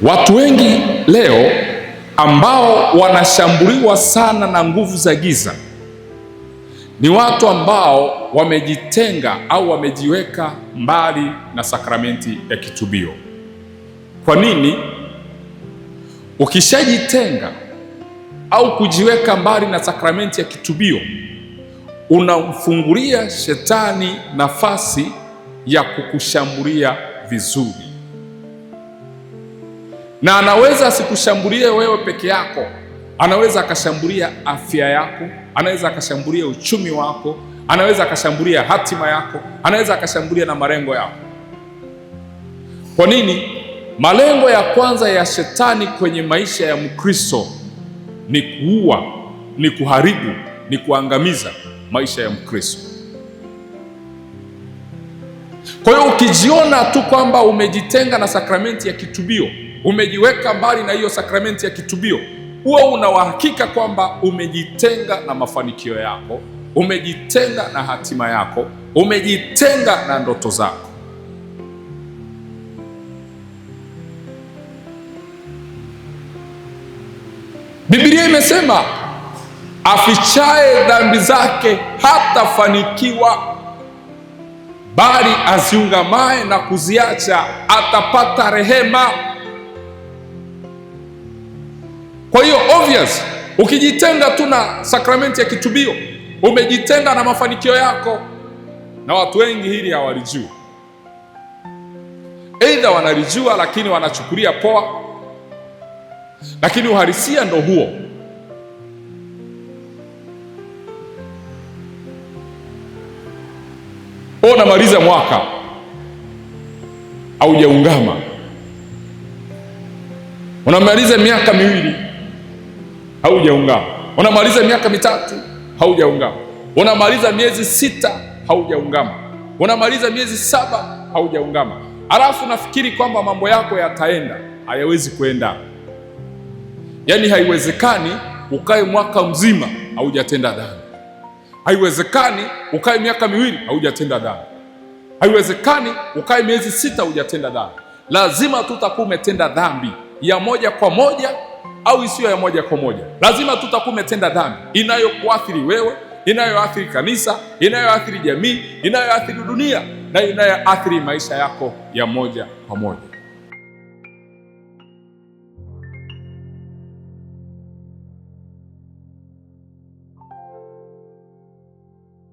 Watu wengi leo ambao wanashambuliwa sana na nguvu za giza ni watu ambao wamejitenga au wamejiweka mbali na sakramenti ya kitubio. Kwa nini? Ukishajitenga au kujiweka mbali na sakramenti ya kitubio, unamfungulia shetani nafasi ya kukushambulia vizuri, na anaweza asikushambulie wewe peke yako. Anaweza akashambulia afya yako, anaweza akashambulia uchumi wako, anaweza akashambulia hatima yako, anaweza akashambulia na malengo yako. Kwa nini? Malengo ya kwanza ya shetani kwenye maisha ya Mkristo ni kuua, ni kuharibu, ni kuangamiza maisha ya Mkristo. Kwa hiyo ukijiona tu kwamba umejitenga na sakramenti ya kitubio, umejiweka mbali na hiyo sakramenti ya kitubio, huwa una uhakika kwamba umejitenga na mafanikio yako, umejitenga na hatima yako, umejitenga na ndoto zako. Biblia imesema afichaye dhambi zake hatafanikiwa, bali aziungamaye na kuziacha atapata rehema. Kwa hiyo obvious, ukijitenga tu na sakramenti ya kitubio, umejitenga na mafanikio yako. Na watu wengi hili hawalijui, aidha wanalijua lakini wanachukulia poa, lakini uhalisia ndo huo. Unamaliza mwaka haujaungama, unamaliza miaka miwili haujaungama, unamaliza miaka mitatu haujaungama, unamaliza miezi 6 haujaungama, unamaliza miezi 7 haujaungama, alafu nafikiri kwamba mambo yako yataenda. Hayawezi kuenda. Yaani haiwezekani ukae mwaka mzima haujatenda dhambi. Haiwezekani ukae miaka miwili haujatenda dhambi. Haiwezekani ukae miezi 6 hujatenda dhambi. Lazima tutakuwa umetenda dhambi ya moja kwa moja au isiyo ya moja kwa moja. Lazima tutakuwa umetenda dhambi inayokuathiri wewe, inayoathiri kanisa, inayoathiri jamii, inayoathiri dunia na inayoathiri maisha yako ya moja kwa moja.